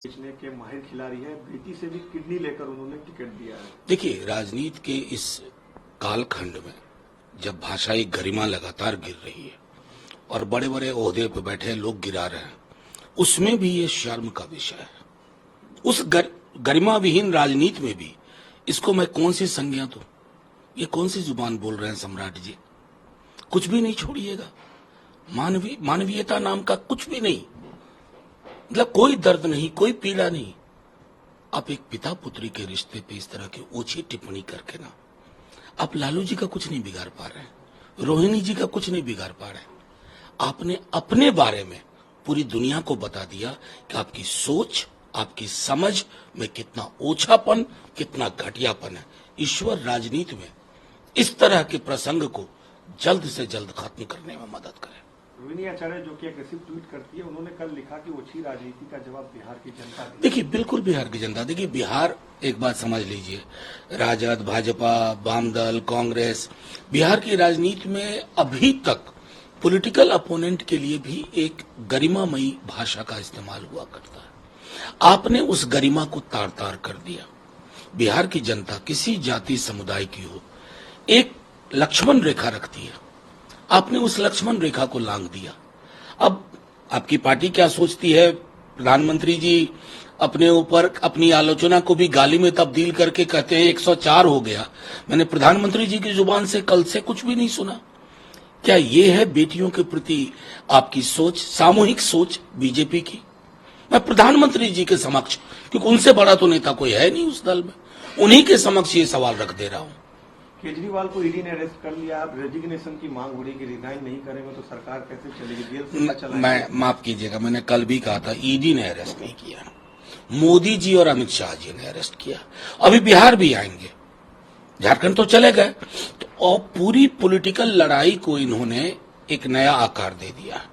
बेचने के माहिर खिलाड़ी है, बेटी से भी किडनी लेकर उन्होंने टिकट दिया है। देखिए, राजनीति के इस कालखंड में जब भाषाई गरिमा लगातार गिर रही है और बड़े बड़े ओहदे पर बैठे लोग गिरा रहे हैं, उसमें भी ये शर्म का विषय है। उस गरिमा विहीन राजनीति में भी इसको मैं कौन सी संज्ञा दूं? ये कौन सी जुबान बोल रहे हैं सम्राट जी? कुछ भी नहीं छोड़िएगा, मानवीयता नाम का कुछ भी नहीं, मतलब कोई दर्द नहीं, कोई पीड़ा नहीं। आप एक पिता पुत्री के रिश्ते पे इस तरह की ओछी टिप्पणी करके ना, आप लालू जी का कुछ नहीं बिगाड़ पा रहे हैं, रोहिणी जी का कुछ नहीं बिगाड़ पा रहे हैं। आपने अपने बारे में पूरी दुनिया को बता दिया कि आपकी सोच, आपकी समझ में कितना ओछापन, कितना घटियापन है। ईश्वर राजनीति में इस तरह के प्रसंग को जल्द से जल्द खत्म करने में मदद करे। रोहिणी आचार्य जो कि एग्रेसिव ट्वीट करती है, उन्होंने कल लिखा कि ओछी राजनीति का जवाब बिहार की जनता देगी। देखिए, बिल्कुल बिहार की जनता, देखिए बिहार, एक बात समझ लीजिए, राजद, भाजपा, वामदल, कांग्रेस, बिहार की राजनीति में अभी तक पॉलिटिकल अपोनेंट के लिए भी एक गरिमामयी भाषा का इस्तेमाल हुआ करता है। आपने उस गरिमा को तार तार कर दिया। बिहार की जनता किसी जाति समुदाय की हो, एक लक्ष्मण रेखा रखती है, आपने उस लक्ष्मण रेखा को लांघ दिया। अब आपकी पार्टी क्या सोचती है? प्रधानमंत्री जी अपने ऊपर अपनी आलोचना को भी गाली में तब्दील करके कहते हैं 104 हो गया। मैंने प्रधानमंत्री जी की जुबान से कल से कुछ भी नहीं सुना। क्या ये है बेटियों के प्रति आपकी सोच, सामूहिक सोच बीजेपी की? मैं प्रधानमंत्री जी के समक्ष, क्योंकि उनसे बड़ा तो नेता कोई है नहीं उस दल में, उन्हीं के समक्ष ये सवाल रख दे रहा हूं। केजरीवाल को ईडी ने अरेस्ट कर लिया, अब रेजिग्नेशन की मांग हो रही है कि रिजाइन नहीं करेंगे तो सरकार कैसे चलेगी? जेल से चलाएंगे? मैं माफ कीजिएगा, मैंने कल भी कहा था, ईडी ने अरेस्ट नहीं किया, मोदी जी और अमित शाह जी ने अरेस्ट किया। अभी बिहार भी आएंगे, झारखंड तो चले गए, तो और पूरी पॉलिटिकल लड़ाई को इन्होंने एक नया आकार दे दिया।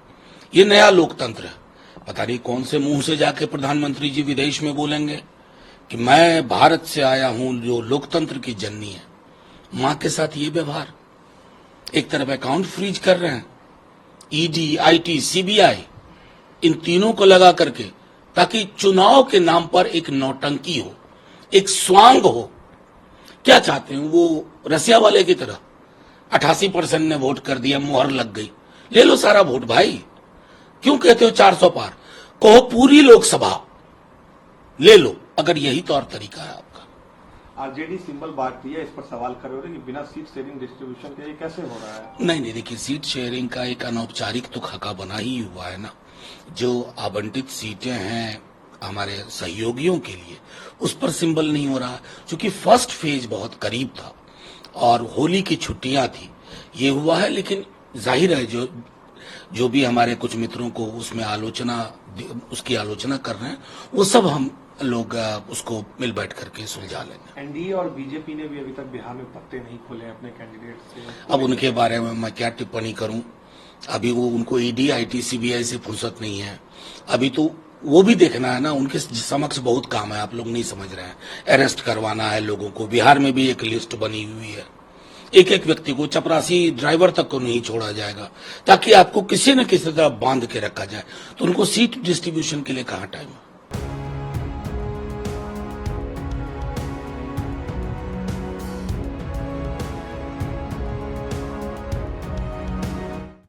ये नया लोकतंत्र है। पता नहीं कौन से मुंह से जाके प्रधानमंत्री जी विदेश में बोलेंगे कि मैं भारत से आया हूं जो लोकतंत्र की जननी है। मां के साथ ये व्यवहार, एक तरफ अकाउंट फ्रीज कर रहे हैं, ईडी, आईटी, सीबीआई, इन तीनों को लगा करके, ताकि चुनाव के नाम पर एक नौटंकी हो, एक स्वांग हो। क्या चाहते हैं वो? रसिया वाले की तरह 88% ने वोट कर दिया, मुहर लग गई, ले लो सारा वोट भाई। क्यों कहते हो 400 पार? कहो पूरी लोकसभा ले लो, अगर यही तौर तरीका है आपका। आरजेडी सिंबल बांटती है, इस पर सवाल कर रहे हो कि बिना सीट शेयरिंग डिस्ट्रीब्यूशन के ये कैसे हो रहा है? नहीं, देखिए, सीट शेयरिंग का एक अनौपचारिक तो खाका बना ही हुआ है ना। जो आवंटित सीटें हैं हमारे सहयोगियों के लिए, उस पर सिंबल नहीं हो रहा, क्योंकि फर्स्ट फेज बहुत करीब था और होली की छुट्टियां थी, ये हुआ है। लेकिन जाहिर है जो भी हमारे कुछ मित्रों को उसमें उसकी आलोचना कर रहे हैं, वो सब हम लोग उसको मिल बैठ करके सुलझा लेंगे। एनडीए और बीजेपी ने भी अभी तक बिहार में पत्ते नहीं खोले अपने कैंडिडेट से। अब उनके बारे में मैं क्या टिप्पणी करूं? अभी वो, उनको ईडी, आईटी, सीबीआई से फुर्सत नहीं है। अभी तो वो भी देखना है ना, उनके समक्ष बहुत काम है, आप लोग नहीं समझ रहे हैं। अरेस्ट करवाना है लोगों को। बिहार में भी एक लिस्ट बनी हुई है, एक एक व्यक्ति को, चपरासी ड्राइवर तक को नहीं छोड़ा जाएगा, ताकि आपको किसी न किसी तरह बांध के रखा जाए। तो उनको सीट डिस्ट्रीब्यूशन के लिए कहाँ टाइम है?